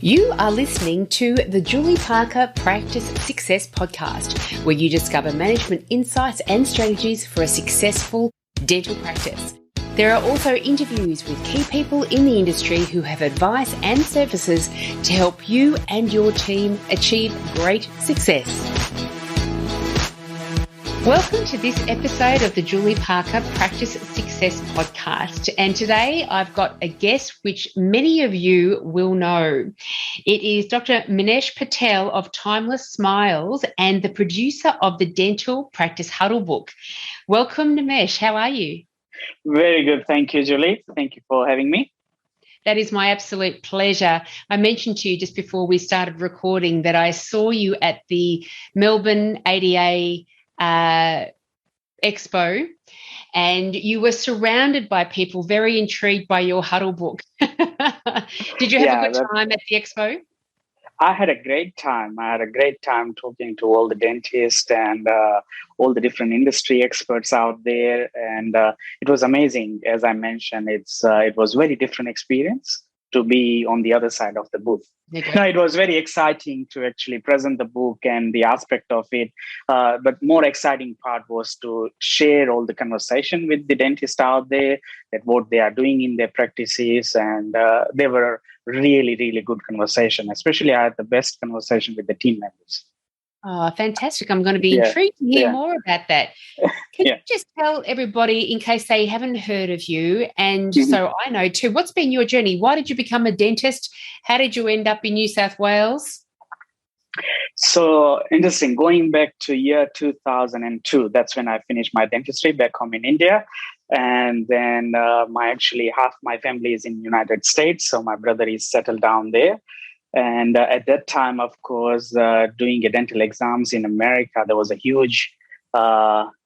You are listening to the Julie Parker Practice Success Podcast, where you discover management insights and strategies for a successful dental practice. There are also interviews with key people in the industry who have advice and services to help you and your team achieve great success. Welcome to this episode of the Julie Parker Practice Success Podcast. And today I've got a guest which many of you will know. It is Dr Nimesh Patel of Timeless Smiles and the producer of the dental practice Huddlebook. Welcome, Nimesh. How are you? Very good. Thank you, Julie. Thank you for having me. That is my absolute pleasure. I mentioned to you just before we started recording that I saw you at the Melbourne ADA Expo, and you were surrounded by people very intrigued by your Huddle Book. Did you have a good time at the Expo? I had a great time. Talking to all the dentists and all the different industry experts out there. And it was amazing. As I mentioned, it was a very different experience to be on the other side of the booth. Okay. No, it was very exciting to actually present the book and the aspect of it. But more exciting part was to share all the conversation with the dentists out there, that what they are doing in their practices. And they were really, really good conversation. Especially I had the best conversation with the team members. Oh, fantastic. I'm going to be intrigued to hear more about that. Can you just tell everybody, in case they haven't heard of you, and so I know too, what's been your journey? Why did you become a dentist? How did you end up in New South Wales? So interesting. Going back to year 2002, that's when I finished my dentistry back home in India. And then half my family is in the United States. So my brother is settled down there. And at that time, of course, doing a dental exams in America, there was a huge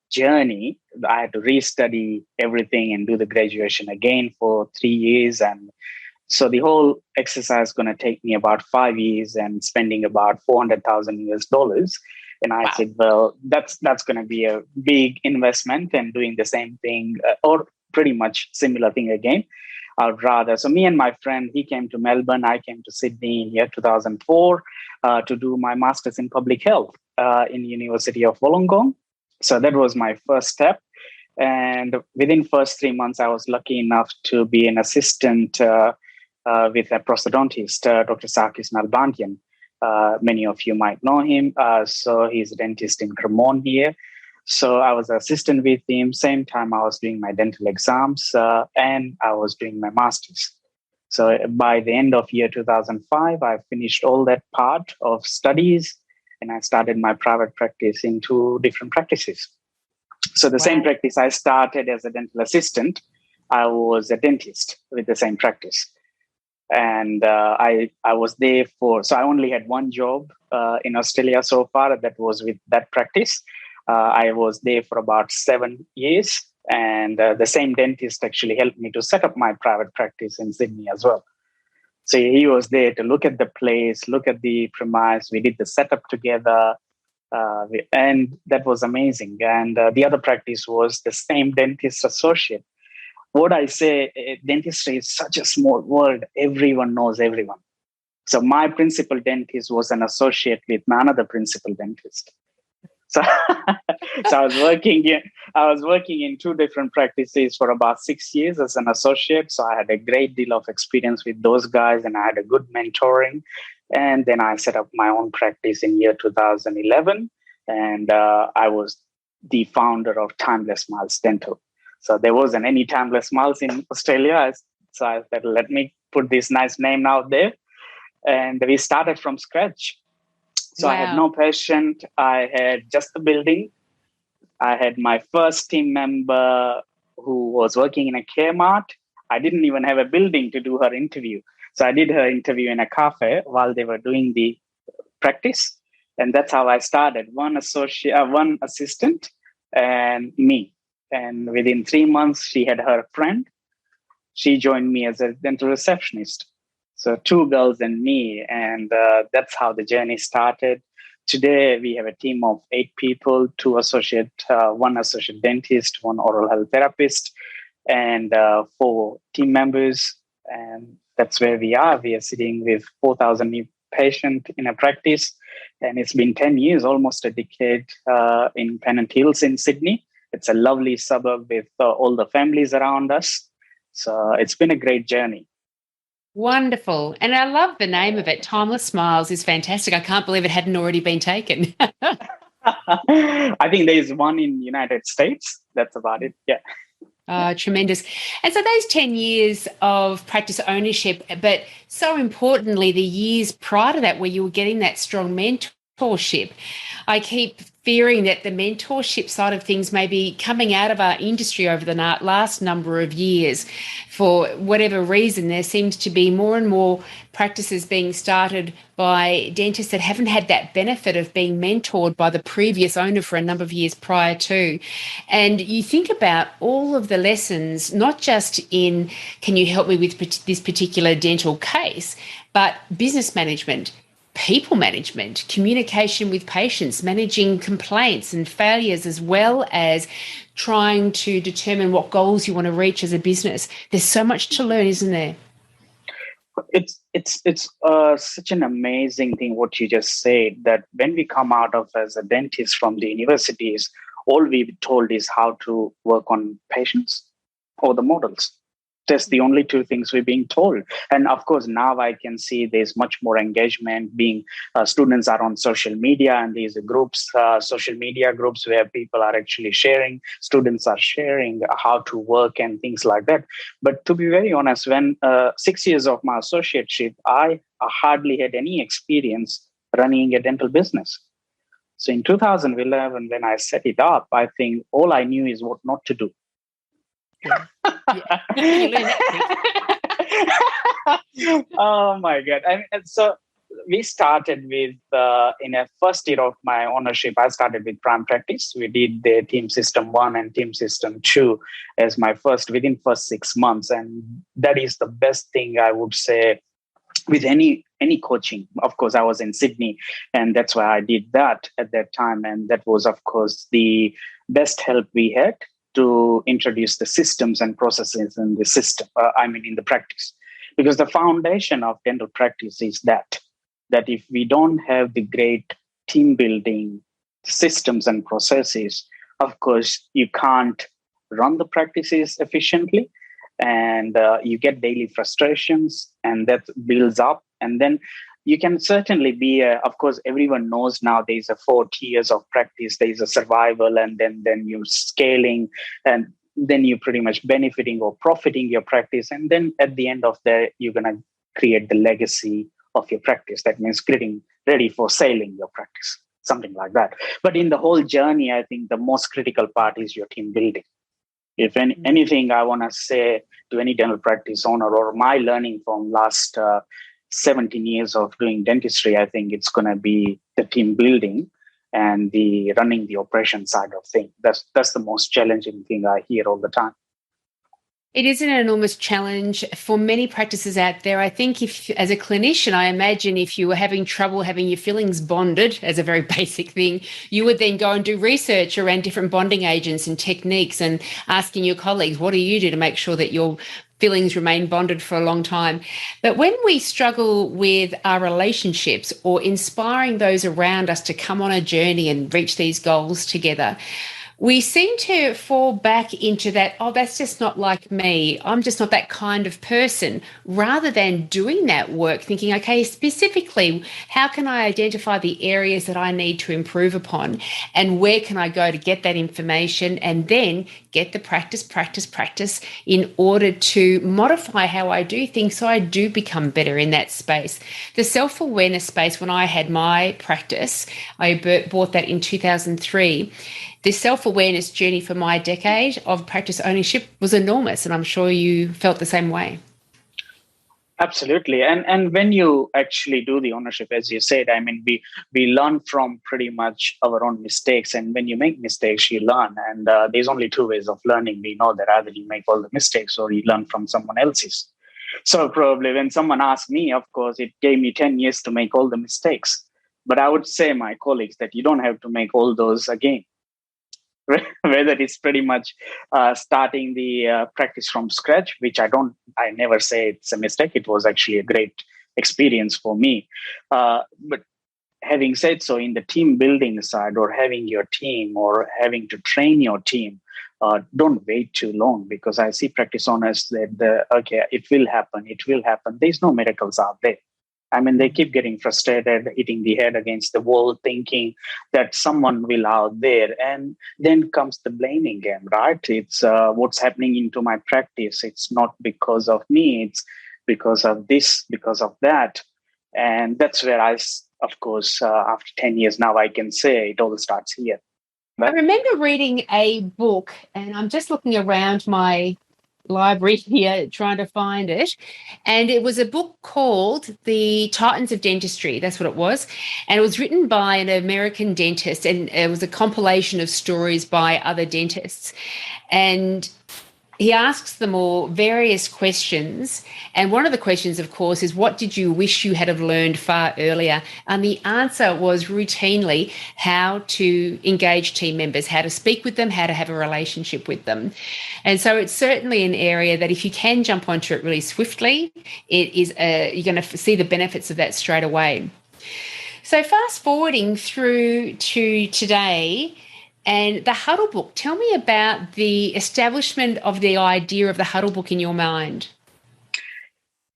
journey. I had to restudy everything and do the graduation again for 3 years. And so the whole exercise is going to take me about 5 years and spending about $400,000. And I said, well, that's going to be a big investment, and doing the same thing or pretty much similar thing again. I'd rather. So me and my friend, he came to Melbourne. I came to Sydney in year 2004 to do my master's in public health in the University of Wollongong. So that was my first step. And within first 3 months, I was lucky enough to be an assistant with a prosthodontist, Dr. Sakis Nalbandian. Many of you might know him. So he's a dentist in Cremorne here. So I was an assistant with him. Same time I was doing my dental exams and I was doing my master's. So by the end of year 2005, I finished all that part of studies and I started my private practice in 2 different practices. So the same practice I started as a dental assistant, I was a dentist with the same practice. And I was there so I only had one job in Australia so far, that was with that practice. I was there for about 7 years, and the same dentist actually helped me to set up my private practice in Sydney as well. So he was there to look at the place, look at the premise. We did the setup together, and that was amazing. And the other practice was the same dentist associate. What I say, dentistry is such a small world. Everyone knows everyone. So my principal dentist was an associate with another principal dentist. So, I was working in 2 different practices for about 6 years as an associate. So I had a great deal of experience with those guys, and I had a good mentoring. And then I set up my own practice in year 2011, and I was the founder of Timeless Smiles Dental. So there wasn't any Timeless Smiles in Australia. So I said, let me put this nice name out there. And we started from scratch. So I had no patient. I had just the building. I had my first team member who was working in a Kmart. I didn't even have a building to do her interview. So I did her interview in a cafe while they were doing the practice. And that's how I started. One assistant and me. And within 3 months, she had her friend. She joined me as a dental receptionist. So 2 girls and me. And that's how the journey started. Today, we have a team of 8 people, 1 associate dentist, 1 oral health therapist, and 4 team members. And that's where we are. We are sitting with 4,000 new patients in a practice, and it's been 10 years, almost a decade, in Pennant Hills in Sydney. It's a lovely suburb with all the families around us. So it's been a great journey. Wonderful. And I love the name of it. Timeless Smiles is fantastic. I can't believe it hadn't already been taken. I think there is one in United States. That's about it. Yeah. Tremendous. And so those 10 years of practice ownership, but so importantly, the years prior to that where you were getting that strong mentorship, I keep fearing that the mentorship side of things may be coming out of our industry over the last number of years. For whatever reason, there seems to be more and more practices being started by dentists that haven't had that benefit of being mentored by the previous owner for a number of years prior to. And you think about all of the lessons, not just in, can you help me with this particular dental case, but business management, people management, communication with patients, managing complaints and failures, as well as trying to determine what goals you want to reach as a business. There's so much to learn, isn't there? It's such an amazing thing what you just said, that when we come out of as a dentist from the universities, all we've told is how to work on patients or the models. That's the only two things we're being told. And of course, now I can see there's much more engagement being, students are on social media, and these groups, social media groups where people are actually sharing, students are sharing how to work and things like that. But to be very honest, when 6 years of my associateship, I hardly had any experience running a dental business. So in 2011, when I set it up, I think all I knew is what not to do. Yeah. Oh my God. I mean, so we started with, in a first year of my ownership, I started with prime practice. We did the team system 1 and team system 2 as my within first 6 months. And that is the best thing I would say with any coaching. Of course, I was in Sydney, and that's why I did that at that time. And that was, of course, the best help we had to introduce the systems and processes in the system, in the practice. Because the foundation of dental practice is that if we don't have the great team building systems and processes, of course, you can't run the practices efficiently, and you get daily frustrations, and that builds up. And then you can certainly be, of course, everyone knows now there's a 4 tiers of practice. There's a survival, and then you're scaling, and then you're pretty much benefiting or profiting your practice. And then at the end of that, you're going to create the legacy of your practice. That means getting ready for sailing your practice, something like that. But in the whole journey, I think the most critical part is your team building. If anything, I want to say to any dental practice owner, or my learning from last 17 years of doing dentistry, I think it's going to be the team building and the running the operation side of things. That's the most challenging thing I hear all the time. It is an enormous challenge for many practices out there. I think if, as a clinician, I imagine if you were having trouble having your fillings bonded as a very basic thing, you would then go and do research around different bonding agents and techniques and asking your colleagues, what do you do to make sure that your fillings remain bonded for a long time? But when we struggle with our relationships or inspiring those around us to come on a journey and reach these goals together, we seem to fall back into that, oh, that's just not like me. I'm just not that kind of person, rather than doing that work, thinking, okay, specifically, how can I identify the areas that I need to improve upon, and where can I go to get that information, and then get the practice in order to modify how I do things so I do become better in that space. The self-awareness space, when I had my practice, I bought that in 2003. The self-awareness journey for my decade of practice ownership was enormous, and I'm sure you felt the same way. Absolutely. And when you actually do the ownership, as you said, I mean, we learn from pretty much our own mistakes. And when you make mistakes, you learn. And there's only 2 ways of learning. We know that either you make all the mistakes or you learn from someone else's. So probably when someone asked me, of course, it gave me 10 years to make all the mistakes. But I would say my colleagues that you don't have to make all those again. whether it's pretty much starting the practice from scratch, which I never say it's a mistake. It was actually a great experience for me. But having said so, in the team building side, or having your team, or having to train your team, don't wait too long, because I see practice owners that, okay, it will happen, it will happen. There's no miracles out there. I mean, they keep getting frustrated, hitting the head against the wall, thinking that someone will out there. And then comes the blaming game, right? It's what's happening into my practice. It's not because of me. It's because of this, because of that. And that's where of course, after 10 years now, I can say it all starts here. I remember reading a book, and I'm just looking around my library here trying to find it, and it was a book called The Titans of Dentistry. That's what it was. And it was written by an American dentist, and it was a compilation of stories by other dentists. And he asks them all various questions. And one of the questions, of course, is, what did you wish you had have learned far earlier? And the answer was routinely how to engage team members, how to speak with them, how to have a relationship with them. And so it's certainly an area that if you can jump onto it really swiftly, it is you're going to see the benefits of that straight away. So fast forwarding through to today, and the Huddle Book. Tell me about the establishment of the idea of the Huddle Book in your mind.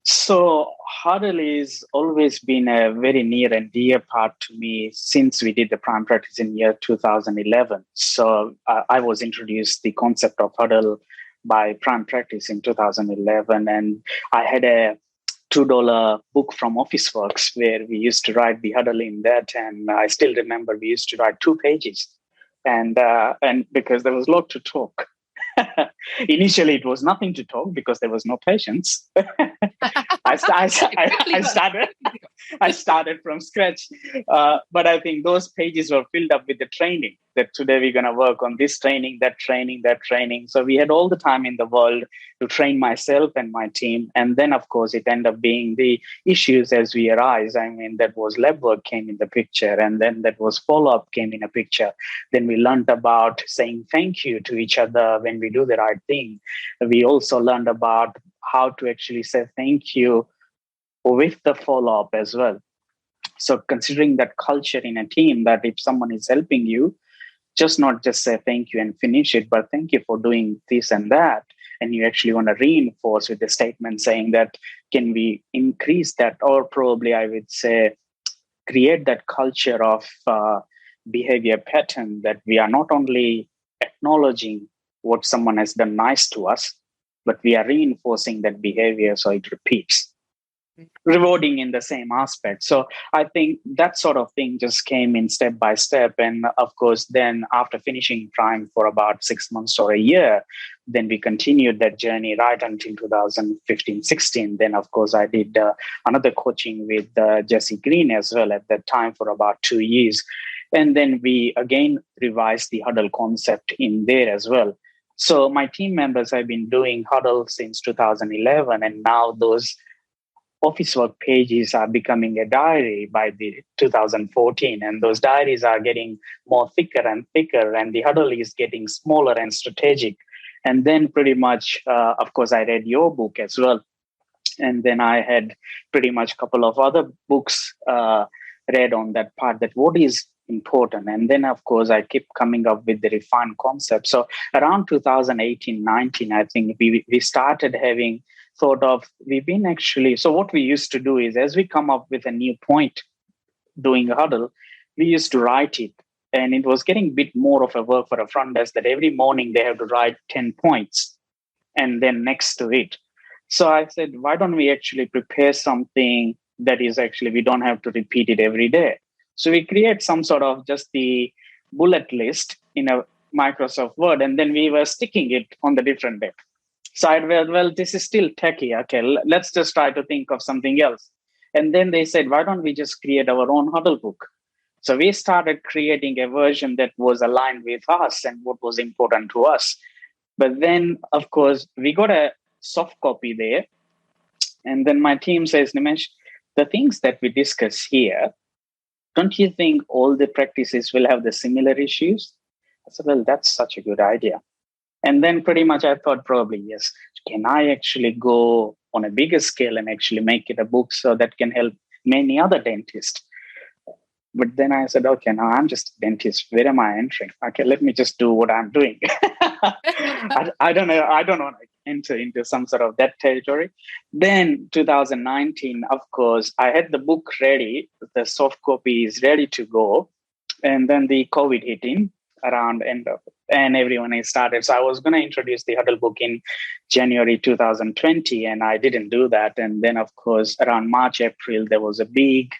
So Huddle has always been a very near and dear part to me since we did the prime practice in year 2011. So I was introduced the concept of Huddle by prime practice in 2011. And I had a $2 book from Officeworks where we used to write the Huddle in that. And I still remember we used to write 2 pages. And because there was a lot to talk. Initially, it was nothing to talk because there was no patience. I started from scratch. But I think those pages were filled up with the training, that today we're going to work on this training, that training, that training. So we had all the time in the world to train myself and my team. And then, of course, it ended up being the issues as we arise. I mean, that was lab work came in the picture, and then that was follow-up came in a picture. Then we learned about saying thank you to each other when we do the right thing. We also learned about how to actually say thank you with the follow-up as well. So considering that culture in a team, that if someone is helping you, not just say thank you and finish it, but thank you for doing this and that. And you actually want to reinforce with the statement saying that, can we increase that? Or probably I would say create that culture of behavior pattern, that we are not only acknowledging what someone has done nice to us, but we are reinforcing that behavior so it repeats. Rewarding in the same aspect. So I think that sort of thing just came in step by step. And of course, then after finishing Prime for about 6 months or a year, then we continued that journey right until 2015-16. Then, of course, I did another coaching with Jesse Green as well at that time for about 2 years. And then we again revised the Huddle concept in there as well. So my team members have been doing Huddle since 2011, and now those office work pages are becoming a diary by the 2014, and those diaries are getting more thicker and thicker, and the Huddle is getting smaller and strategic. And then pretty much, of course, I read your book as well. And then I had pretty much a couple of other books read on that part, that what is important. And then, of course, I keep coming up with the refined concept. So around 2018-19, I think we started having thought of, we've been actually, so what we used to do is, as we come up with a new point doing a Huddle, we used to write it. And it was getting a bit more of a work for a front desk, that every morning they have to write 10 points and then next to it. So I said, why don't we actually prepare something that is actually, we don't have to repeat it every day. So we create some sort of just the bullet list in a Microsoft Word, and then we were sticking it on the different day. So I said, well, this is still techie. Okay, let's just try to think of something else. And then they said, why don't we just create our own Huddle book? So we started creating a version that was aligned with us and what was important to us. But then, of course, we got a soft copy there. And then my team says, Nimesh, the things that we discuss here, don't you think all the practices will have the similar issues? I said, well, that's such a good idea. And then pretty much I thought probably, yes, can I actually go on a bigger scale and actually make it a book so that can help many other dentists? But then I said, okay, now I'm just a dentist. Where am I entering? Okay, let me just do what I'm doing. I don't know. I don't want to enter into some sort of that territory. Then 2019, of course, I had the book ready. The soft copy is ready to go. And then the COVID hit in around end of, and everyone is started. So I was going to introduce the Huddle Book in January 2020, and I didn't do that. And then, of course, around March, April, there was a big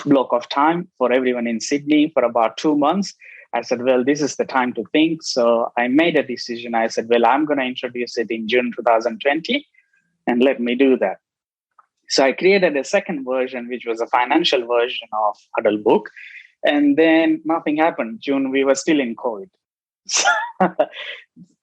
block of time for everyone in Sydney for about 2 months. I said, well, this is the time to think. So I made a decision. I said, well, I'm going to introduce it in June 2020, and let me do that. So I created a second version, which was a financial version of Huddle Book. And then nothing happened. June, we were still in COVID.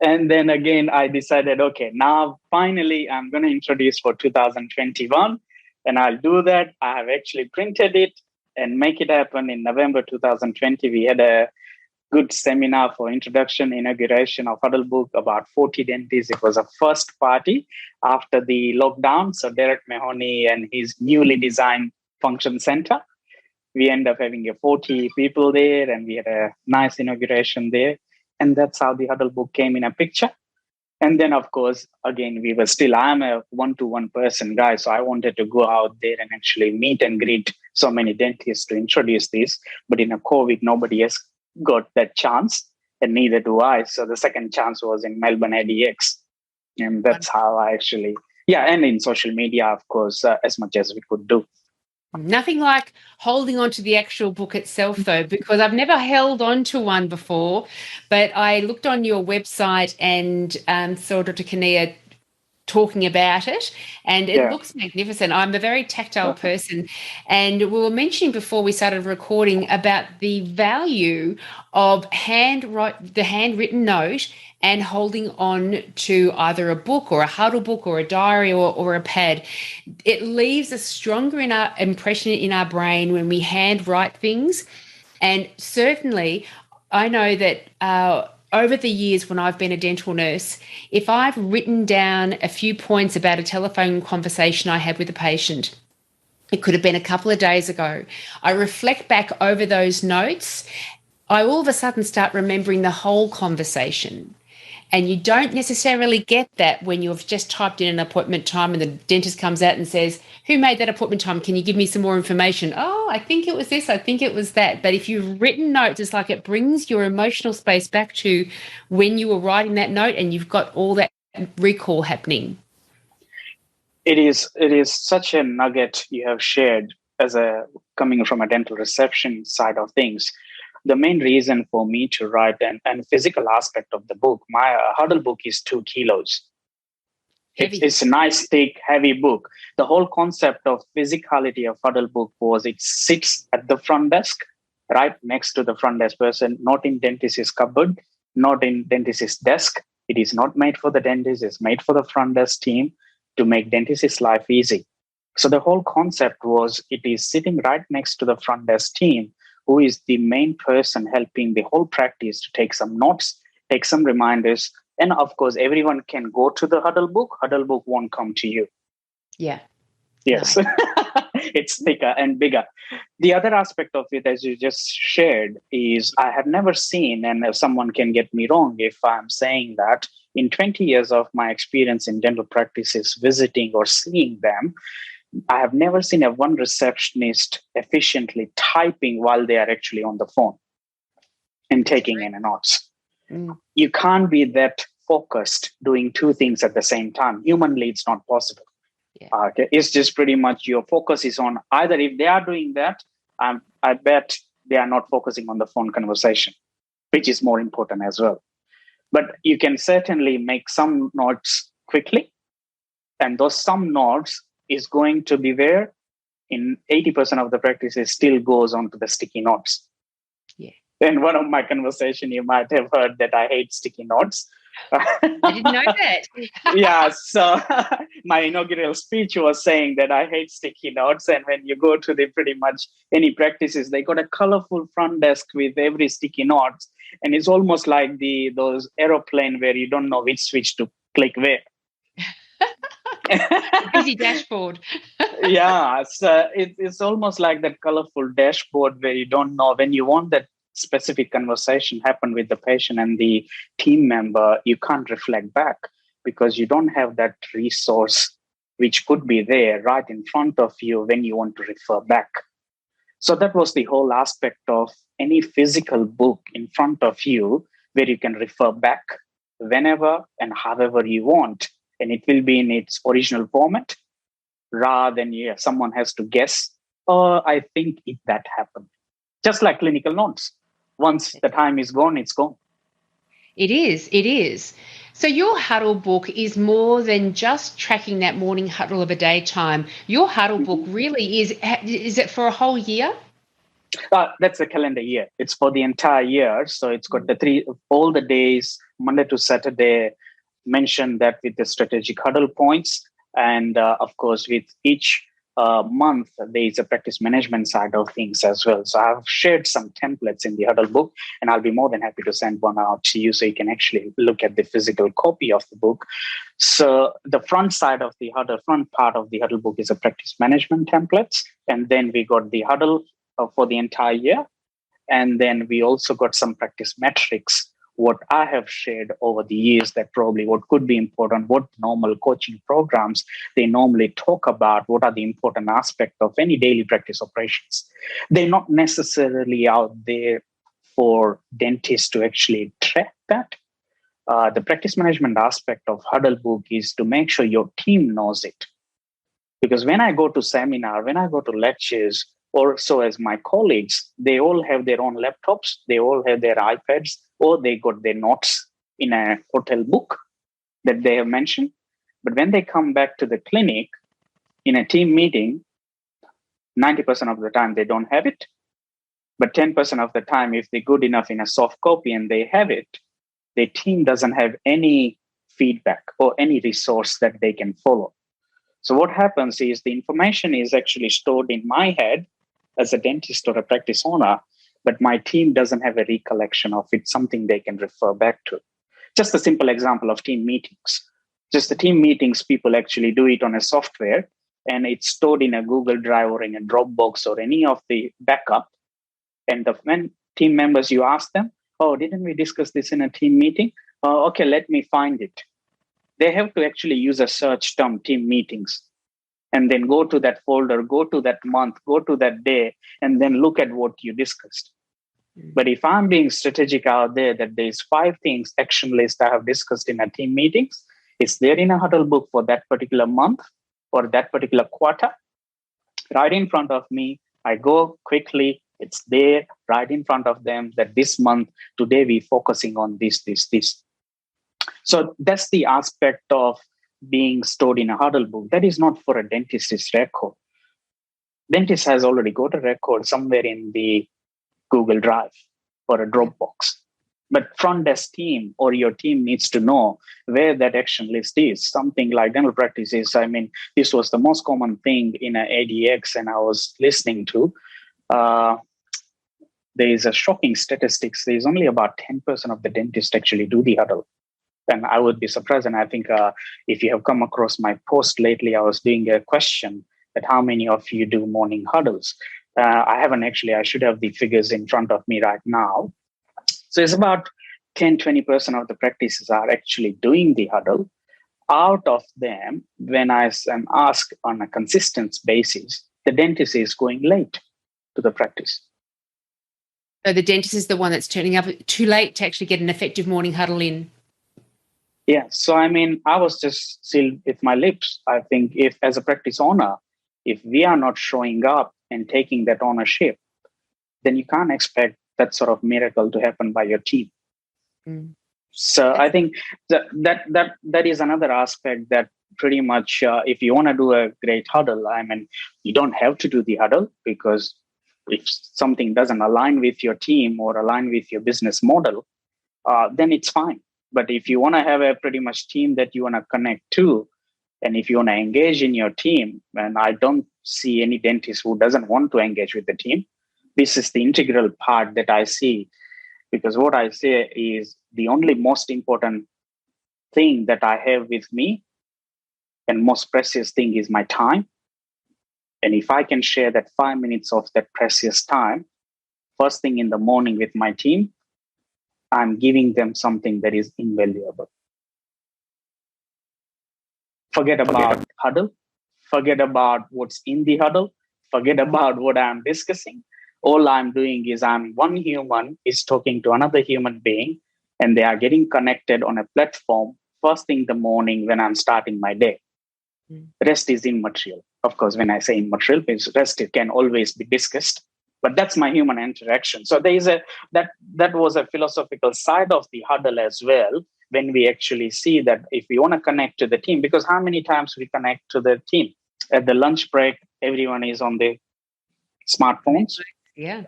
And then again, I decided, okay, now finally I'm going to introduce for 2021. And I'll do that. I have actually printed it and make it happen in November 2020. We had a good seminar for inauguration of Huddle Book, about 40 dentists. It was a first party after the lockdown. So Derek Mahoney and his newly designed function center. We ended up having 40 people there, and we had a nice inauguration there. And that's how the Huddle Book came in a picture. And then, of course, again, I'm a one-to-one person guy. So I wanted to go out there and actually meet and greet so many dentists to introduce this. But in a COVID, nobody has got that chance, and neither do I. So the second chance was in Melbourne ADX. And that's how I actually, and in social media, of course, as much as we could do. Nothing like holding on to the actual book itself, though, because I've never held on to one before, but I looked on your website and saw Dr. Kania talking about it, and it looks magnificent. I'm a very tactile person, and we were mentioning before we started recording about the value of the handwritten note and holding on to either a book or a Huddle book or a diary or a pad. It leaves a stronger impression in our brain when we handwrite things. And certainly I know that over the years when I've been a dental nurse, if I've written down a few points about a telephone conversation I had with a patient, it could have been a couple of days ago, I reflect back over those notes, I all of a sudden start remembering the whole conversation. And you don't necessarily get that when you've just typed in an appointment time and the dentist comes out and says, who made that appointment time? Can you give me some more information? Oh, I think it was this. I think it was that. But if you've written notes, it's like it brings your emotional space back to when you were writing that note, and you've got all that recall happening. It is such a nugget you have shared coming from a dental reception side of things. The main reason for me to write and physical aspect of the book, my Huddle Book is 2 kilos. It's a nice, thick, heavy book. The whole concept of physicality of Huddle Book was it sits at the front desk, right next to the front desk person, not in dentist's cupboard, not in dentist's desk. It is not made for the dentist. It's made for the front desk team to make dentist's life easy. So the whole concept was it is sitting right next to the front desk team, who is the main person helping the whole practice to take some notes, take some reminders. And of course, everyone can go to the Huddle Book. Huddle Book won't come to you. Yeah. Yes. Nice. It's thicker and bigger. The other aspect of it, as you just shared, is I have never seen, and if someone can get me wrong if I'm saying that, in 20 years of my experience in dental practices, visiting or seeing them, I have never seen one receptionist efficiently typing while they are actually on the phone and taking in notes. You can't be that focused doing 2 things at the same time. Humanly, it's not possible. Yeah. Okay, it's just pretty much your focus is on either if they are doing that, I bet they are not focusing on the phone conversation, which is more important as well. But you can certainly make some notes quickly, and those some notes is going to be where in 80% of the practices still goes on to the sticky notes. Yeah. In one of my conversation, you might have heard that I hate sticky notes. I didn't know that. Yeah, so my inaugural speech was saying that I hate sticky notes, and when you go to the pretty much any practices, they got a colorful front desk with every sticky notes, and it's almost like those aeroplane where you don't know which switch to click where. Busy dashboard. Yeah, so it's almost like that colorful dashboard where you don't know when you want that specific conversation happen with the patient and the team member, you can't reflect back because you don't have that resource which could be there right in front of you when you want to refer back. So that was the whole aspect of any physical book in front of you where you can refer back whenever and however you want, and it will be in its original format rather than someone has to guess, oh, I think that happened. Just like clinical notes. Once the time is gone, it's gone. It is. It is. So your huddle book is more than just tracking that morning huddle of a daytime. Your huddle book really is it for a whole year? That's a calendar year. It's for the entire year. So it's got all the days, Monday to Saturday, mentioned that with the strategic huddle points. And of course, with each month, there is a practice management side of things as well. So I've shared some templates in the Huddle book, and I'll be more than happy to send one out to you so you can actually look at the physical copy of the book. So the front part of the Huddle book is a practice management templates. And then we got the Huddle for the entire year. And then we also got some practice metrics, what I have shared over the years that probably what could be important, what normal coaching programs they normally talk about, what are the important aspects of any daily practice operations. They're not necessarily out there for dentists to actually track that. The practice management aspect of Huddle Book is to make sure your team knows it. Because when I go to seminar, when I go to lectures, or so as my colleagues, they all have their own laptops, they all have their iPads, or they got their notes in a hotel book that they have mentioned. But when they come back to the clinic in a team meeting, 90% of the time they don't have it. But 10% of the time, if they're good enough in a soft copy and they have it, their team doesn't have any feedback or any resource that they can follow. So what happens is the information is actually stored in my head as a dentist or a practice owner, but my team doesn't have a recollection of it, something they can refer back to. Just a simple example of team meetings. Just the team meetings, people actually do it on a software and it's stored in a Google Drive or in a Dropbox or any of the backup. And when team members, you ask them, oh, didn't we discuss this in a team meeting? Okay, let me find it. They have to actually use a search term, team meetings, and then go to that folder, go to that month, go to that day, and then look at what you discussed. But if I'm being strategic out there that there's 5 things, action list I have discussed in a team meetings, it's there in a Huddle book for that particular month or that particular quarter, right in front of me. I go quickly, it's there right in front of them that this month, today we're focusing on this. So that's the aspect of being stored in a Huddle book. That is not for a dentist's record. Dentist has already got a record somewhere in the Google Drive or a Dropbox. But front desk team or your team needs to know where that action list is. Something like dental practices. I mean, this was the most common thing in an ADX, and I was listening to. There is a shocking statistics. There's only about 10% of the dentists actually do the Huddle. And I would be surprised. And I think if you have come across my post lately, I was doing a question that how many of you do morning huddles? I haven't actually. I should have the figures in front of me right now. So it's about 10-20% of the practices are actually doing the Huddle. Out of them, when I am asked on a consistent basis, the dentist is going late to the practice. So the dentist is the one that's turning up too late to actually get an effective morning huddle in. Yeah. So, I mean, I was just sealed with my lips. I think if as a practice owner, if we are not showing up and taking that ownership, then you can't expect that sort of miracle to happen by your team. So I think that is another aspect that pretty much, if you want to do a great huddle, I mean, you don't have to do the huddle, because if something doesn't align with your team or align with your business model, then it's fine. But if you want to have a pretty much team that you want to connect to, and if you want to engage in your team, and I don't see any dentist who doesn't want to engage with the team, this is the integral part that I see. Because what I say is the only most important thing that I have with me and most precious thing is my time. And if I can share that 5 minutes of that precious time, first thing in the morning with my team, I'm giving them something that is invaluable. Forget about huddle. Forget about what's in the huddle. Forget about what I'm discussing. All I'm doing is one human is talking to another human being, and they are getting connected on a platform first thing in the morning when I'm starting my day. Rest is immaterial. Of course, when I say immaterial, because rest it can always be discussed, but that's my human interaction. So there is that was a philosophical side of the huddle as well, when we actually see that if we want to connect to the team, because how many times we connect to the team at the lunch break, everyone is on the smartphones. Yeah.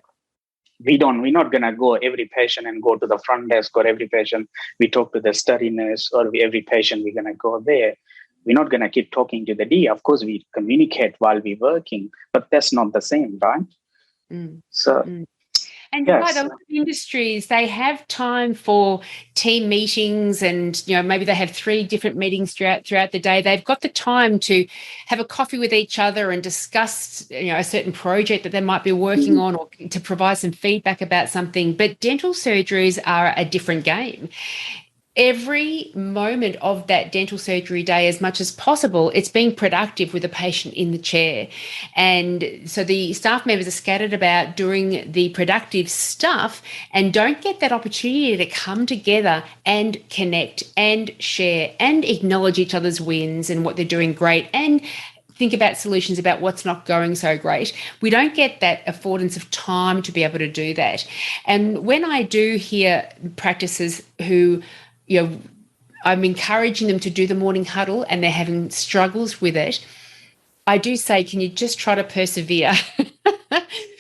We're not going to go every patient and go to the front desk, or every patient we talk to the study nurse, or every patient we're going to go there. We're not going to keep talking to the D. Of course, we communicate while we're working, but that's not the same, right? So, And yes. right, a lot of industries, they have time for team meetings, and maybe they have 3 different meetings throughout the day. They've got the time to have a coffee with each other and discuss a certain project that they might be working on, or to provide some feedback about something. But dental surgeries are a different game. Every moment of that dental surgery day, as much as possible, it's being productive with a patient in the chair. And so the staff members are scattered about doing the productive stuff and don't get that opportunity to come together and connect and share and acknowledge each other's wins and what they're doing great, and think about solutions about what's not going so great. We don't get that affordance of time to be able to do that. And when I do hear practices who I'm encouraging them to do the morning huddle and they're having struggles with it, I do say, can you just try to persevere?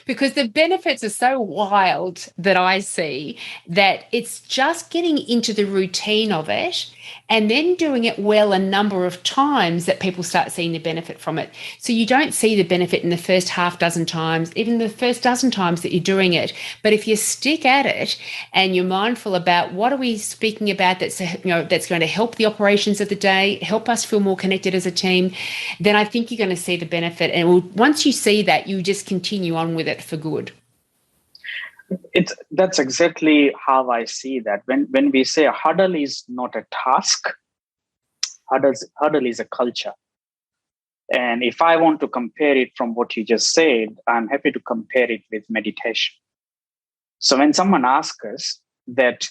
Because the benefits are so wild that I see that it's just getting into the routine of it and then doing it well a number of times that people start seeing the benefit from it. So you don't see the benefit in the first half dozen times, even the first dozen times that you're doing it. But if you stick at it and you're mindful about what are we speaking about that's going to help the operations of the day, help us feel more connected as a team, then I think you're going to see the benefit. And once you see that, you just continue on with it for good. That's exactly how I see that. When we say huddle is not a task, huddle is a culture. And if I want to compare it from what you just said, I'm happy to compare it with meditation. So when someone asks us that,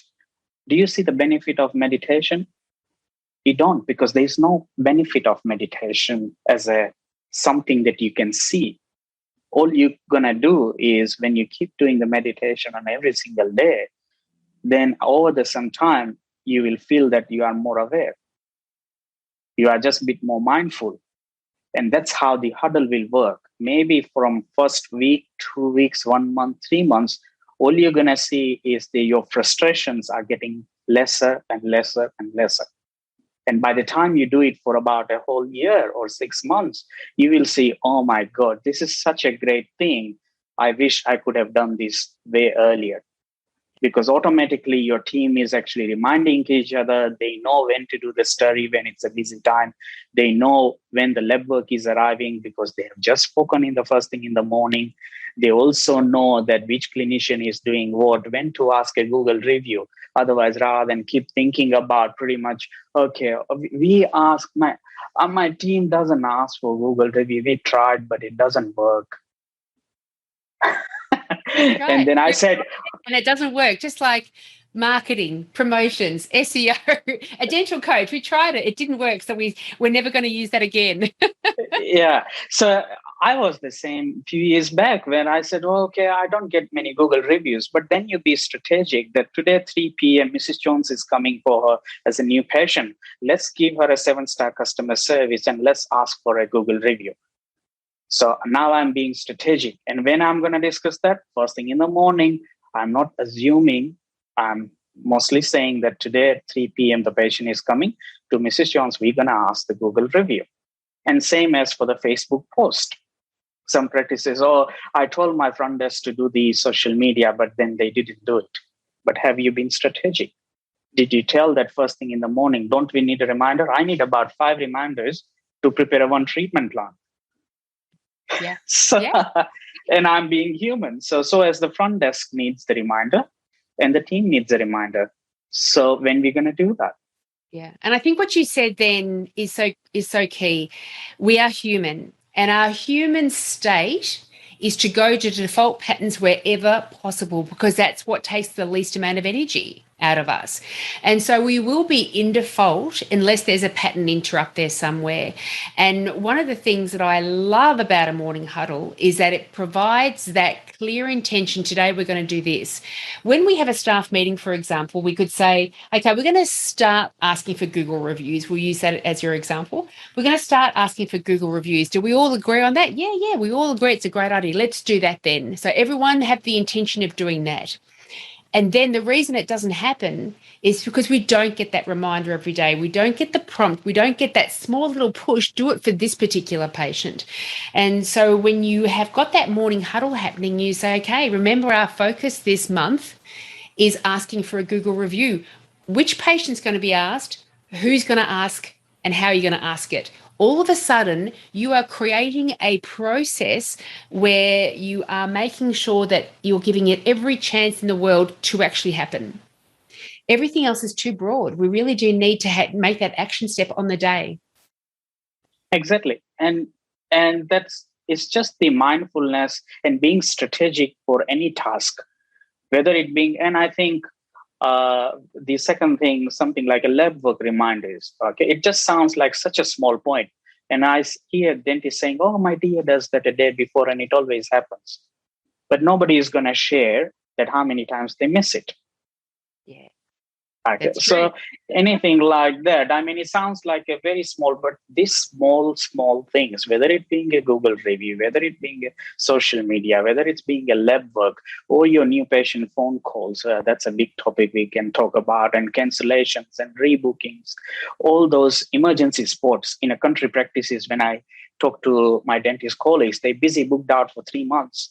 do you see the benefit of meditation? You don't, because there's no benefit of meditation as something that you can see. All you're going to do is, when you keep doing the meditation on every single day, then over some time, you will feel that you are more aware. You are just a bit more mindful. And that's how the huddle will work. Maybe from first week, 2 weeks, 1 month, 3 months, all you're going to see is your frustrations are getting lesser and lesser and lesser. And by the time you do it for about a whole year or 6 months, you will see, oh my God, this is such a great thing. I wish I could have done this way earlier. Because automatically your team is actually reminding each other. They know when to do the study, when it's a busy time. They know when the lab work is arriving because they have just spoken in the first thing in the morning. They also know that which clinician is doing what, when to ask a Google review. Otherwise, rather than keep thinking about pretty much, okay, we ask, my team doesn't ask for Google review. We tried, but it doesn't work. Right. And then I said, and it doesn't work, just like marketing, promotions, SEO, a dental coach. We tried it. It didn't work. So we're never going to use that again. Yeah. So I was the same few years back when I said, oh, okay, I don't get many Google reviews, but then you be strategic that today at 3 p.m. Mrs. Jones is coming for her as a new patient. Let's give her a 7-star customer service and let's ask for a Google review. So now I'm being strategic. And when I'm going to discuss that, first thing in the morning, I'm not assuming I'm mostly saying that today at 3 p.m. the patient is coming to Mrs. Jones, we're going to ask the Google review. And same as for the Facebook post. Some practices, I told my front desk to do the social media, but then they didn't do it. But have you been strategic? Did you tell that first thing in the morning, don't we need a reminder? I need about 5 reminders to prepare one treatment plan. Yeah. And I'm being human. So as the front desk needs the reminder and the team needs a reminder. So when we're going to do that? Yeah. And I think what you said then is so key. We are human, and our human state is to go to default patterns wherever possible, because that's what takes the least amount of energy out of us. And so we will be in default unless there's a pattern interrupt there somewhere. And one of the things that I love about a morning huddle is that it provides that clear intention. Today we're going to do this. When we have a staff meeting, for example, we could say, okay, we're going to start asking for Google reviews. We'll use that as your example. We're going to start asking for Google reviews. Do we all agree on that? Yeah, we all agree it's a great idea. Let's do that then. So everyone have the intention of doing that. And then the reason it doesn't happen is because we don't get that reminder every day. We don't get the prompt. We don't get that small little push, do it for this particular patient. And so when you have got that morning huddle happening, you say, okay, remember our focus this month is asking for a Google review. Which patient's going to be asked, who's going to ask, and how are you going to ask it? All of a sudden, you are creating a process where you are making sure that you're giving it every chance in the world to actually happen. Everything else is too broad. We really do need to make that action step on the day. Exactly. And it's just the mindfulness and being strategic for any task, whether it being, and I think the second thing, something like a lab work reminders. Okay, it just sounds like such a small point. And I hear dentists saying, "Oh, my dear does that a day before, and it always happens." But nobody is going to share that how many times they miss it. Yeah. Okay. So anything like that, I mean, it sounds like a very small, but these small things, whether it being a Google review, whether it being a social media, whether it's being a lab work or your new patient phone calls, that's a big topic we can talk about, and cancellations and rebookings, all those emergency spots in a country practices. When I talk to my dentist colleagues, they're busy booked out for 3 months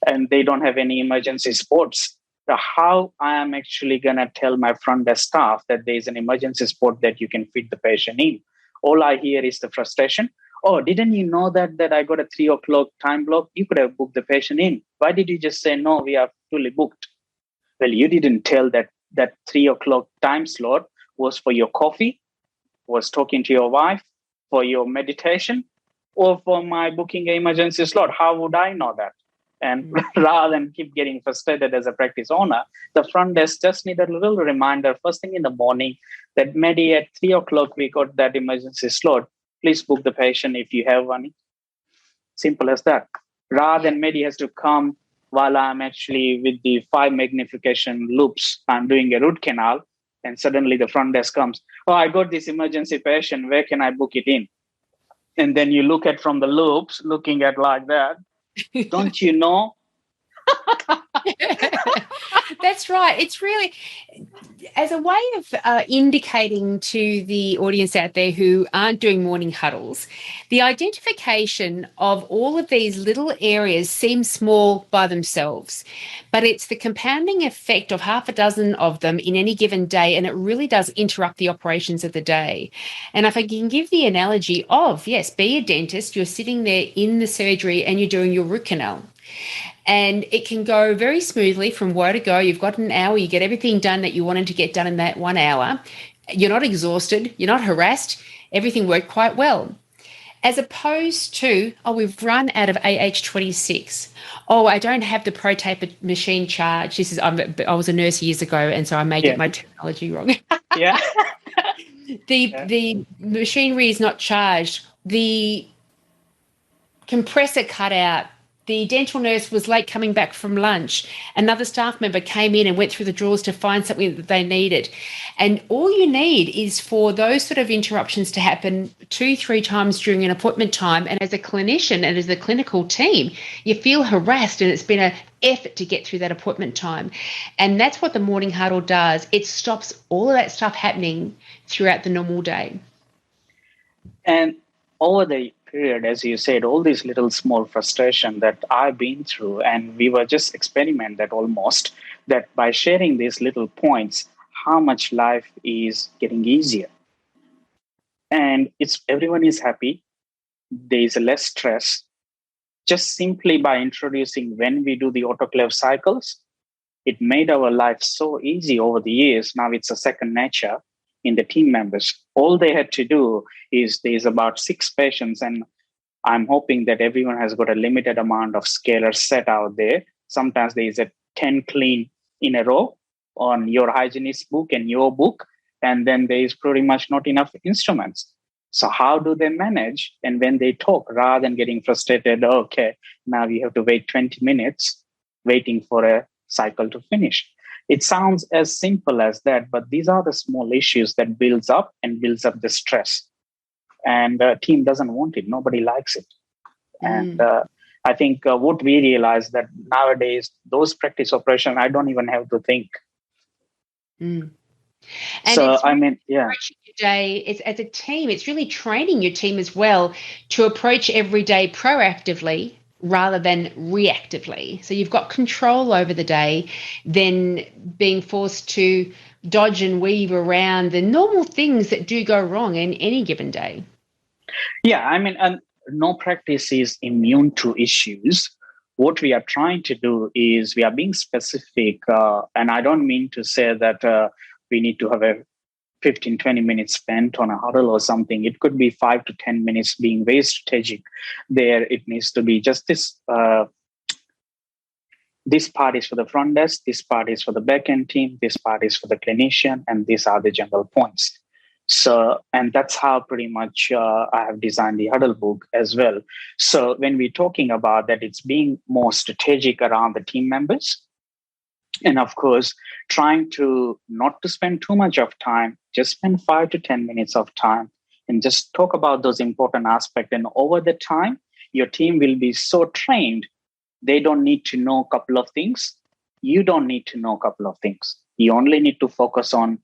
and they don't have any emergency spots. So how I am actually going to tell my front desk staff that there is an emergency spot that you can fit the patient in? All I hear is the frustration. Oh, didn't you know that I got a 3 o'clock time block? You could have booked the patient in. Why did you just say, no, we are fully booked? Well, you didn't tell that 3 o'clock time slot was for your coffee, was talking to your wife, for your meditation, or for my booking an emergency slot. How would I know that? And rather than keep getting frustrated as a practice owner, the front desk just need a little reminder first thing in the morning that maybe at 3 o'clock we got that emergency slot. Please book the patient if you have one. Simple as that. Rather than maybe has to come while I'm actually with the 5 magnification loops, I'm doing a root canal, and suddenly the front desk comes. Oh, I got this emergency patient. Where can I book it in? And then you look at from the loops, looking at like that. Don't you know? That's right. It's really as a way of indicating to the audience out there who aren't doing morning huddles, the identification of all of these little areas seems small by themselves, but it's the compounding effect of half a dozen of them in any given day, and it really does interrupt the operations of the day. And if I can give the analogy of, yes, be a dentist, you're sitting there in the surgery and you're doing your root canal. And it can go very smoothly from where to go. You've got an hour, you get everything done that you wanted to get done in that 1 hour. You're not exhausted, you're not harassed, everything worked quite well. As opposed to, oh, we've run out of AH26. Oh, I don't have the pro taper machine charged. I was a nurse years ago, and so I may get my terminology wrong. Yeah. The machinery is not charged. The compressor cut out. the dental nurse was late coming back from lunch. Another staff member came in and went through the drawers to find something that they needed. And all you need is for those sort of interruptions to happen 2-3 times during an appointment time. And as a clinician and as a clinical team, you feel harassed, and it's been an effort to get through that appointment time. And that's what the morning huddle does. It stops all of that stuff happening throughout the normal day. And over the period, as you said, all these little small frustration that I've been through, and we were just experiment that almost, that by sharing these little points, how much life is getting easier. And everyone is happy. There is less stress. Just simply by introducing when we do the autoclave cycles, it made our life so easy over the years. Now it's a second nature in the team members. All they had to do is there's about 6 patients, and I'm hoping that everyone has got a limited amount of scalers set out there. Sometimes there is a 10 clean in a row on your hygienist book and your book, and then there is pretty much not enough instruments. So how do they manage? And when they talk, rather than getting frustrated, okay, now we have to wait 20 minutes waiting for a cycle to finish. It sounds as simple as that, but these are the small issues that builds up the stress. And the team doesn't want it. Nobody likes it. And I think what we realize that nowadays, those practice operations, I don't even have to think. And so, it's I mean, yeah. Approaching your day, it's, as a team, it's really training your team as well to approach every day proactively rather than reactively. So you've got control over the day, then being forced to dodge and weave around the normal things that do go wrong in any given day. Yeah, I mean, and no practice is immune to issues. What we are trying to do is we are being specific, and I don't mean to say that we need to have a 15-20 minutes spent on a huddle or something. It could be 5 to 10 minutes being very strategic. There, it needs to be just this. This part is for the front desk, this part is for the back-end team, this part is for the clinician, and these are the general points. So, and that's how pretty much I have designed the Huddle Book as well. So when we're talking about that, it's being more strategic around the team members. And of course, trying to not to spend too much of time, just spend 5 to 10 minutes of time and just talk about those important aspects. And over the time, your team will be so trained, they don't need to know a couple of things. You don't need to know a couple of things. You only need to focus on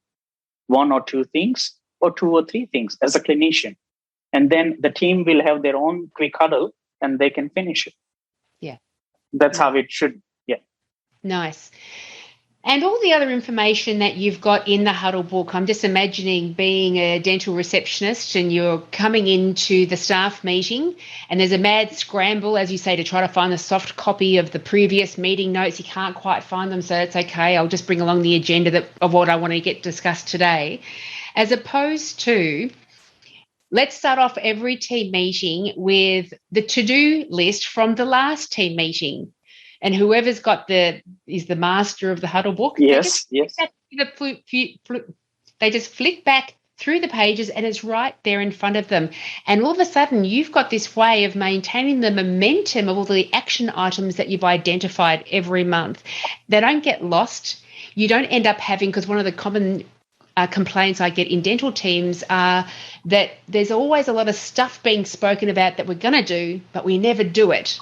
1 or 2 things or 2 or 3 things as a clinician. And then the team will have their own quick huddle and they can finish it. Yeah. That's how it should. Yeah. Nice. And all the other information that you've got in the Huddle Book, I'm just imagining being a dental receptionist and you're coming into the staff meeting and there's a mad scramble, as you say, to try to find the soft copy of the previous meeting notes. You can't quite find them, so it's okay. I'll just bring along the agenda of what I want to get discussed today. As opposed to, let's start off every team meeting with the to-do list from the last team meeting. And whoever's got is the master of the Huddle Book. Yes. They just flick back through the pages and it's right there in front of them. And all of a sudden, you've got this way of maintaining the momentum of all the action items that you've identified every month. They don't get lost. You don't end up having, because one of the common complaints I get in dental teams are that there's always a lot of stuff being spoken about that we're going to do, but we never do it.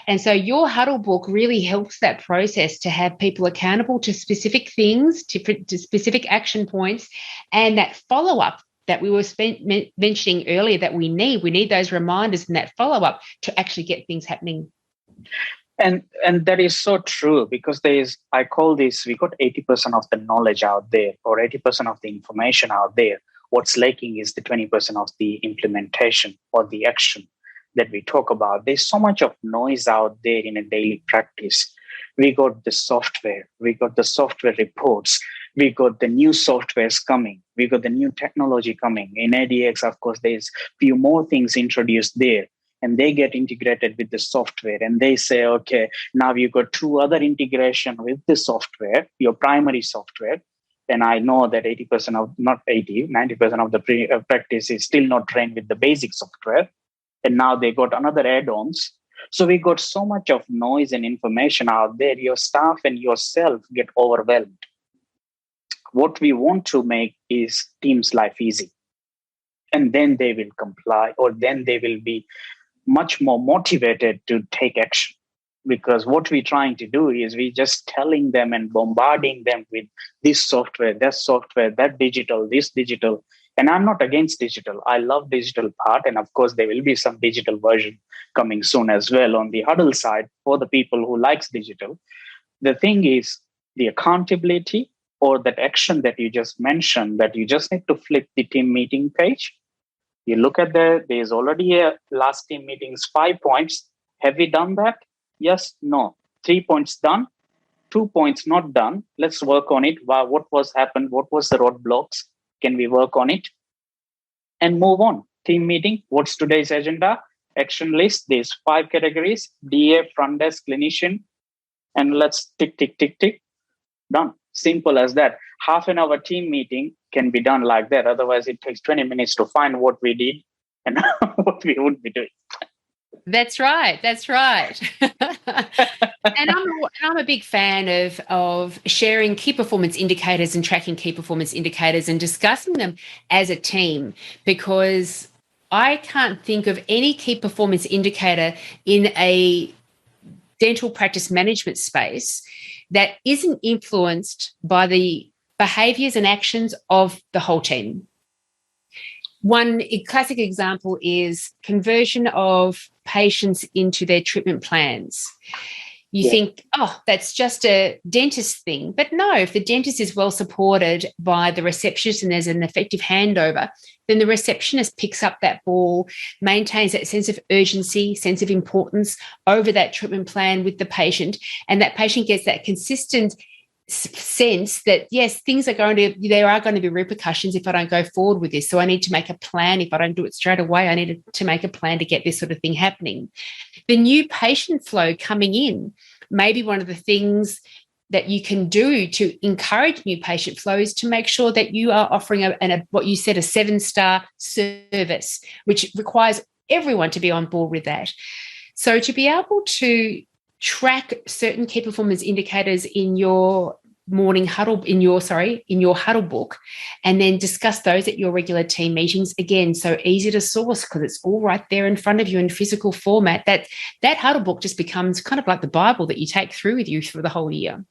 And so your Huddle Book really helps that process to have people accountable to specific things, to specific action points, and that follow-up that we were mentioning earlier that we need. We need those reminders and that follow-up to actually get things happening. And that is so true, because I call this, we got 80% of the knowledge out there, or 80% of the information out there. What's lacking is the 20% of the implementation or the action that we talk about. There's so much of noise out there in a daily practice. We got the software, we got the software reports, we got the new softwares coming, we got the new technology coming. In ADX, of course, there's few more things introduced there, and they get integrated with the software. And they say, okay, now you got 2 other integration with the software, your primary software. And I know that 90% of the practice is still not trained with the basic software. And now they got another add-ons. So we got so much of noise and information out there. Your staff and yourself get overwhelmed. What we want to make is team's life easy. And then they will comply, or then they will be much more motivated to take action. Because what we're trying to do is we just telling them and bombarding them with this software, that digital, this digital. And I'm not against digital. I love digital part. And of course, there will be some digital version coming soon as well on the Huddle side for the people who likes digital. The thing is the accountability, or that action that you just mentioned, that you just need to flip the team meeting page. You look at there's already a last team meetings, 5 points. Have we done that? Yes, no. 3 points done, 2 points not done. Let's work on it. What was happened? What was the roadblocks? Can we work on it? And move on. Team meeting. What's today's agenda? Action list. There's 5 categories: DA, front desk, clinician. And let's tick, tick, tick, tick. Done. Simple as that. Half an hour team meeting can be done like that. Otherwise, it takes 20 minutes to find what we did and what we would be doing. That's right. That's right. And I'm a big fan of sharing key performance indicators and tracking key performance indicators and discussing them as a team, because I can't think of any key performance indicator in a dental practice management space that isn't influenced by the behaviours and actions of the whole team. One classic example is conversion of patients into their treatment plans. You think, oh, that's just a dentist thing. But no, if the dentist is well supported by the receptionist and there's an effective handover, then the receptionist picks up that ball, maintains that sense of urgency, sense of importance over that treatment plan with the patient, and that patient gets that consistent sense that, yes, there are going to be repercussions if I don't go forward with this. So I need to make a plan. If I don't do it straight away, I need to make a plan to get this sort of thing happening. The new patient flow coming in, maybe one of the things that you can do to encourage new patient flow is to make sure that you are offering what you said, a 7-star service, which requires everyone to be on board with that. So to be able to track certain key performance indicators in your morning huddle, in your huddle book, and then discuss those at your regular team meetings. Again, so easy to source because it's all right there in front of you in physical format. That huddle book just becomes kind of like the Bible that you take through with you for the whole year.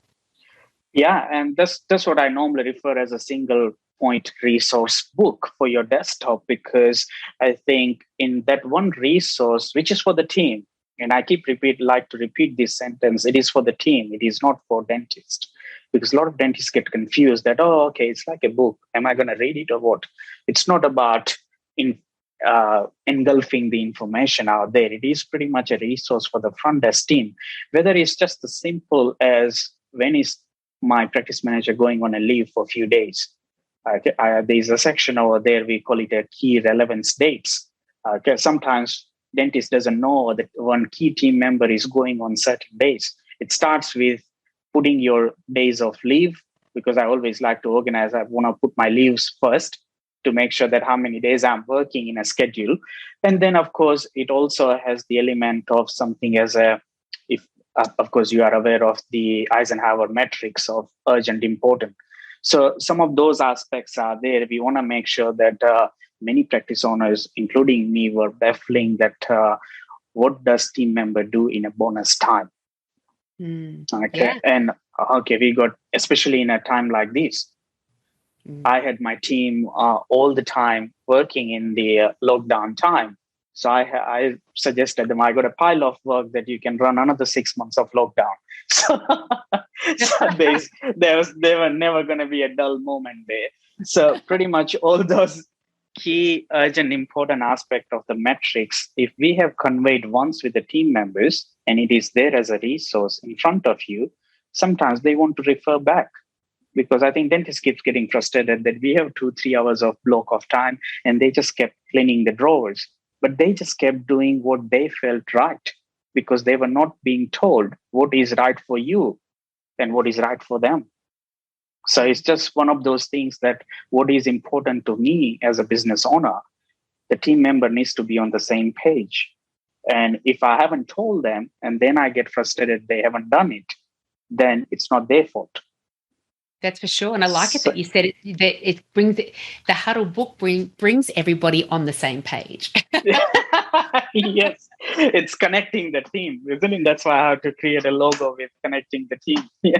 Yeah, and that's what I normally refer as a single point resource book for your desktop, because I think in that one resource, which is for the team, and I like to repeat this sentence, it is for the team, it is not for dentists. Because a lot of dentists get confused that, oh, okay, it's like a book. Am I going to read it or what? It's not about engulfing the information out there. It is pretty much a resource for the front desk team. Whether it's just as simple as, when is my practice manager going on a leave for a few days? There's a section over there, we call it a key relevance dates. Sometimes dentist doesn't know that one key team member is going on certain days. It starts with putting your days of leave, because I always like to organize. I want to put my leaves first to make sure that how many days I'm working in a schedule. And then, of course, it also has the element of something as of course, you are aware of the Eisenhower matrix of urgent, important. So some of those aspects are there. We want to make sure that many practice owners, including me, were baffling that what does team member do in a bonus time? Okay. Yeah. And we got, especially in a time like this, I had my team all the time working in the lockdown time. So I suggested them, I got a pile of work that you can run another 6 months of lockdown. So there were never going to be a dull moment there. So pretty much all those key, urgent, important aspect of the metrics, if we have conveyed once with the team members and it is there as a resource in front of you, sometimes they want to refer back. Because I think dentists keeps getting frustrated that we have 2-3 hours of block of time and they just kept cleaning the drawers. But they just kept doing what they felt right, because they were not being told what is right for you and what is right for them. So it's just one of those things that what is important to me as a business owner, the team member needs to be on the same page. And if I haven't told them and then I get frustrated they haven't done it, then it's not their fault. That's for sure. And I like it that you said that it brings the Huddle Book brings everybody on the same page. Yes, it's connecting the team, isn't it? That's why I have to create a logo with connecting the team. Yeah.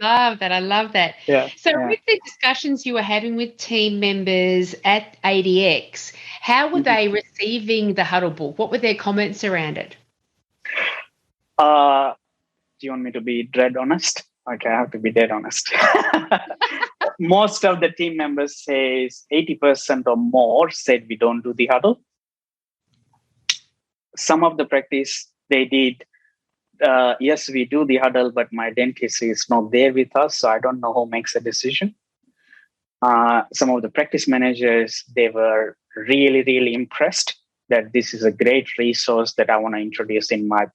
Love that. I love that. Yeah. So with the discussions you were having with team members at ADX, how were they receiving the Huddle Book? What were their comments around it? Do you want me to be dead honest? Okay, I have to be dead honest. Most of the team members says 80% or more said we don't do the huddle. Some of the practice they did, yes, we do the huddle, but my dentist is not there with us, so I don't know who makes a decision. Some of the practice managers, they were really, really impressed that this is a great resource that I want to introduce in my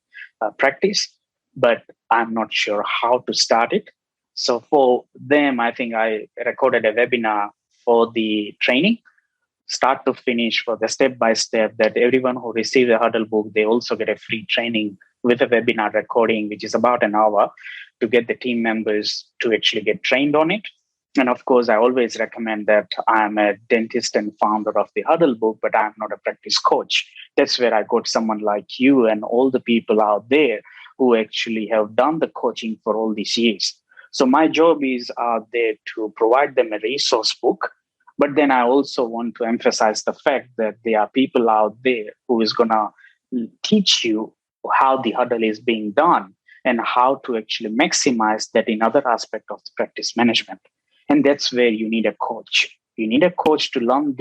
practice, but I'm not sure how to start it. So for them, I think I recorded a webinar for the training, start to finish, for the step-by-step, that everyone who receives a Huddle Book, they also get a free training with a webinar recording, which is about an hour, to get the team members to actually get trained on it. And of course, I always recommend that I'm a dentist and founder of the Huddle Book, but I'm not a practice coach. That's where I got someone like you and all the people out there who actually have done the coaching for all these years. So my job is out there to provide them a resource book. But then I also want to emphasize the fact that there are people out there who is going to teach you how the huddle is being done and how to actually maximize that in other aspects of the practice management. And that's where you need a coach. You need a coach to learn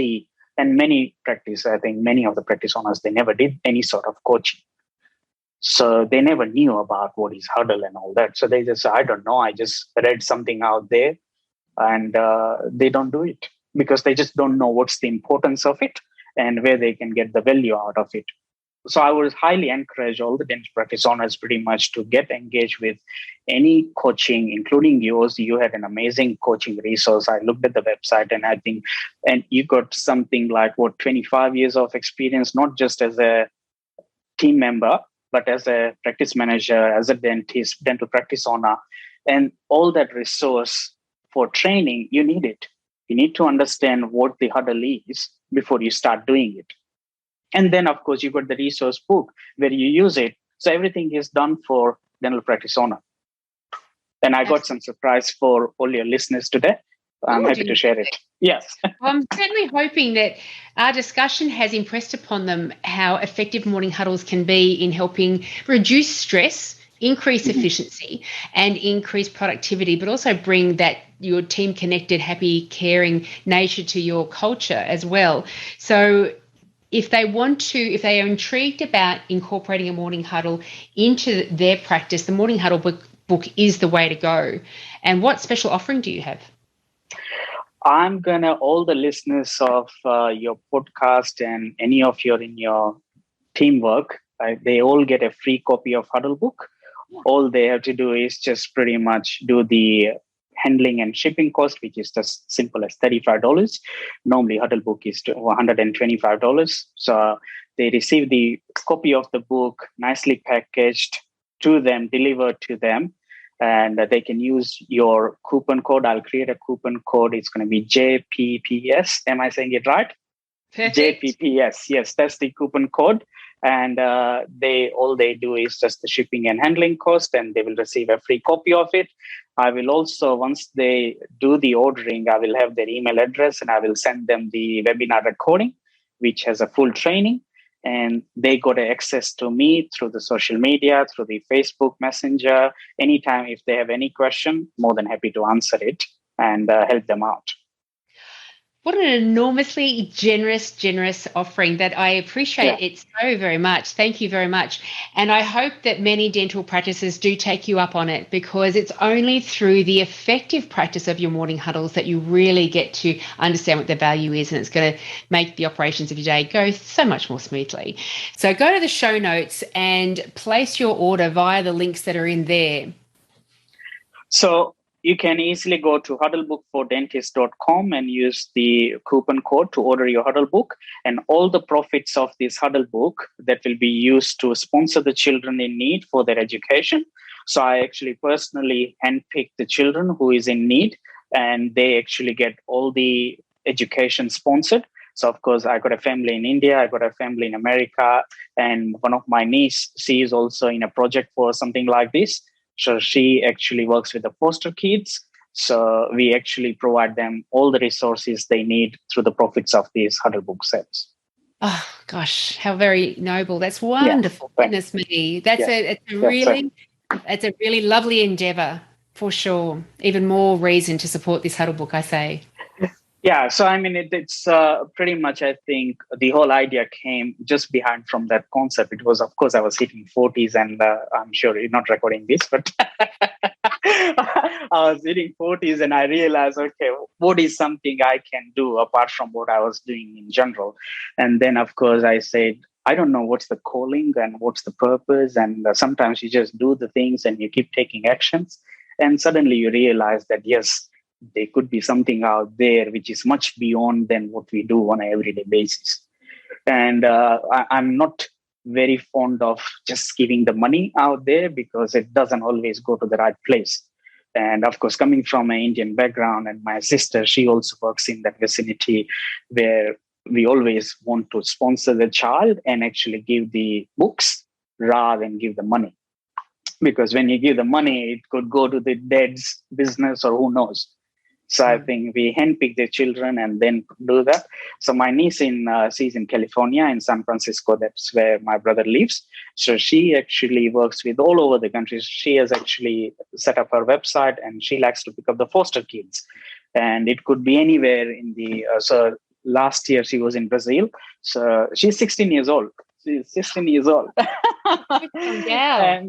and many practice, I think many of the practice owners, they never did any sort of coaching. So they never knew about what is huddle and all that. So they just, I don't know, I just read something out there, and they don't do it because they just don't know what's the importance of it and where they can get the value out of it. So I would highly encourage all the dental practice owners pretty much to get engaged with any coaching, including yours. You had an amazing coaching resource. I looked at the website and I think, and you got something like 25 years of experience, not just as a team member, but as a practice manager, as a dentist, dental practice owner, and all that resource for training, you need it. You need to understand what the huddle is before you start doing it. And then, of course, you got the resource book where you use it. So everything is done for dental practice owner. And I got some surprise for all your listeners today. I'm happy to share it. Yes. Well, I'm certainly hoping that our discussion has impressed upon them how effective morning huddles can be in helping reduce stress, increase efficiency, and increase productivity, but also bring that your team connected, happy, caring nature to your culture as well. So if they are intrigued about incorporating a morning huddle into their practice, the morning huddle book is the way to go. And what special offering do you have? I'm all the listeners of your podcast and any of in your teamwork, they all get a free copy of Huddle Book. Yeah. All they have to do is just pretty much do the handling and shipping cost, which is just simple as $35. Normally, Huddle Book is $125. So they receive the copy of the book, nicely packaged to them, delivered to them. And they can use your coupon code. I'll create a coupon code. It's going to be JPPS. Am I saying it right? Perfect. JPPS. Yes, that's the coupon code. And all they do is just the shipping and handling cost, and they will receive a free copy of it. I will also, once they do the ordering, I will have their email address and I will send them the webinar recording, which has a full training. And they got access to me through the social media, through the Facebook Messenger. Anytime if they have any question, more than happy to answer it and help them out. What an enormously generous offering that I appreciate it so very much. Thank you very much. And I hope that many dental practices do take you up on it, because it's only through the effective practice of your morning huddles that you really get to understand what the value is, and it's going to make the operations of your day go so much more smoothly. So go to the show notes and place your order via the links that are in there. So you can easily go to huddlebookfordentist.com and use the coupon code to order your Huddle Book. And all the profits of this Huddle Book that will be used to sponsor the children in need for their education. So I actually personally handpick the children who is in need, and they actually get all the education sponsored. So, of course, I got a family in India, I got a family in America, and one of my niece, she is also in a project for something like this. So she actually works with the foster kids. So we actually provide them all the resources they need through the profits of these Huddle Book sets. Oh, gosh, how very noble. That's wonderful. Yeah, Goodness me. It's a really lovely endeavour, for sure. Even more reason to support this Huddle Book, I say. Yeah, so I mean, it's pretty much, I think, the whole idea came just behind from that concept. It was, of course, I was hitting 40s, and I'm sure you're not recording this, but I was hitting 40s, and I realized, okay, what is something I can do apart from what I was doing in general? And then, of course, I said, I don't know what's the calling and what's the purpose. And sometimes you just do the things and you keep taking actions. And suddenly you realize that, yes, there could be something out there which is much beyond than what we do on an everyday basis. And I'm not very fond of just giving the money out there because it doesn't always go to the right place. And of course, coming from an Indian background, and my sister, she also works in that vicinity where we always want to sponsor the child and actually give the books rather than give the money. Because when you give the money, it could go to the dad's business or who knows. So I think we handpick the children and then do that. So my niece she's in California, in San Francisco. That's where my brother lives. So she actually works with all over the country. She has actually set up her website, and she likes to pick up the foster kids. And it could be anywhere in the, so last year she was in Brazil. So she's 16 years old. She's 16 years old. Yeah.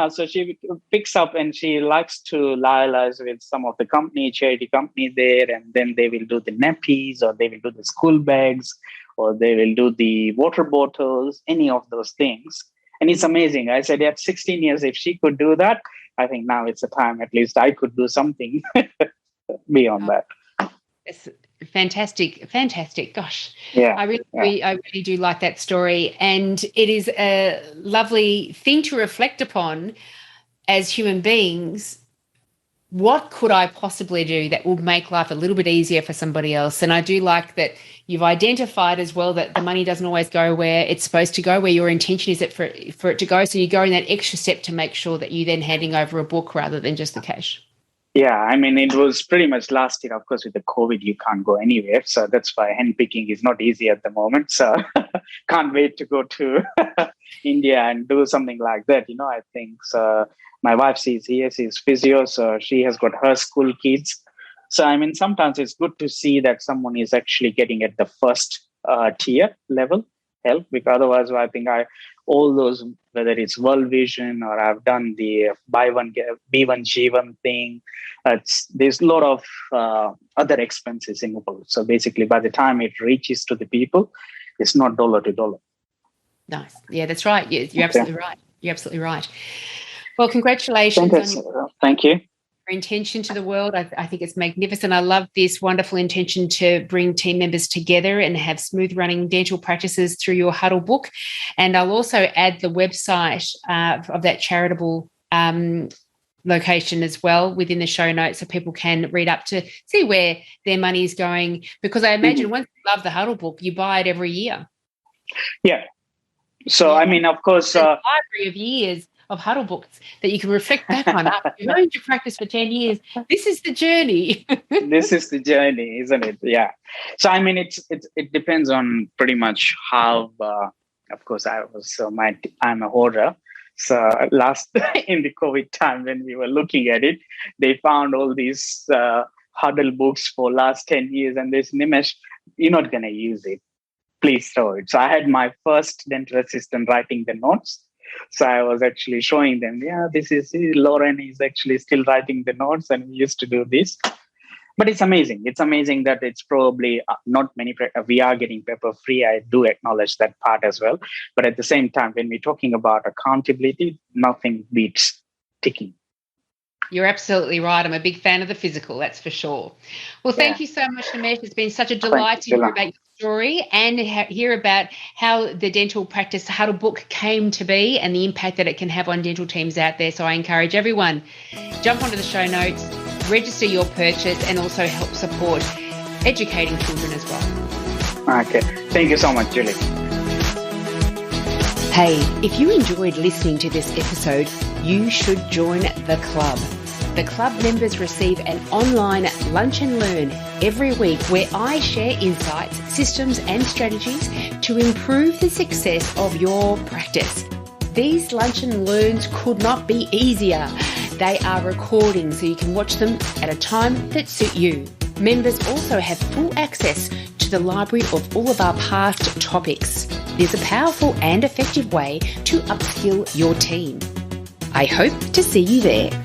So she picks up and she likes to liaise with some of the charity company there, and then they will do the nappies, or they will do the school bags, or they will do the water bottles, any of those things. And it's amazing. I said at 16 years, if she could do that, I think now it's a time at least I could do something beyond that. It's fantastic. Gosh, yeah, I really do like that story, and it is a lovely thing to reflect upon as human beings. What could I possibly do that will make life a little bit easier for somebody else? And I do like that you've identified as well that the money doesn't always go where it's supposed to go, where your intention is for it to go. So you go in that extra step to make sure that you then handing over a book rather than just the cash. Yeah, I mean, it was pretty much last year. Of course, with the COVID, you can't go anywhere. So that's why handpicking is not easy at the moment. So can't wait to go to India and do something like that. I think so. My wife, she's physio, so she has got her school kids. So, I mean, sometimes it's good to see that someone is actually getting at the first tier level help, because otherwise I think all those, whether it's World Vision or I've done the buy one get B1 G1 thing, there's a lot of other expenses involved. So basically, by the time it reaches to the people, it's not dollar to dollar. Nice. Yeah, that's right. You're absolutely right. You're absolutely right. Well, congratulations on thank you. Your intention to the world. I think it's magnificent. I love this wonderful intention to bring team members together and have smooth running dental practices through your Huddle Book. And I'll also add the website of that charitable location as well within the show notes, so people can read up to see where their money is going. Because I imagine once you love the Huddle Book, you buy it every year. Yeah. So, I mean, of course, a library of years of Huddle Books that you can reflect back on. You've known to practice for 10 years. This is the journey. This is the journey, isn't it? Yeah. So, I mean, it depends on pretty much how, of course, I'm a hoarder. So last in the COVID time when we were looking at it, they found all these Huddle books for last 10 years. And this, Nimesh, you're not going to use it. Please throw it. So I had my first dental assistant writing the notes. So I was actually showing them, Lauren is actually still writing the notes, and we used to do this. But it's amazing. It's amazing that it's probably not many. We are getting paper free. I do acknowledge that part as well. But at the same time, when we're talking about accountability, nothing beats ticking. You're absolutely right. I'm a big fan of the physical, that's for sure. Well, thank you so much, Nimesh. It's been such a delight to hear about your story and hear about how the dental practice Huddlebook came to be and the impact that it can have on dental teams out there. So I encourage everyone, jump onto the show notes, register your purchase, and also help support educating children as well. Okay. Thank you so much, Julie. Hey, if you enjoyed listening to this episode, you should join the club. The club members receive an online lunch and learn every week where I share insights, systems and strategies to improve the success of your practice. These lunch and learns could not be easier. They are recordings so you can watch them at a time that suits you. Members also have full access to the library of all of our past topics. It is a powerful and effective way to upskill your team. I hope to see you there.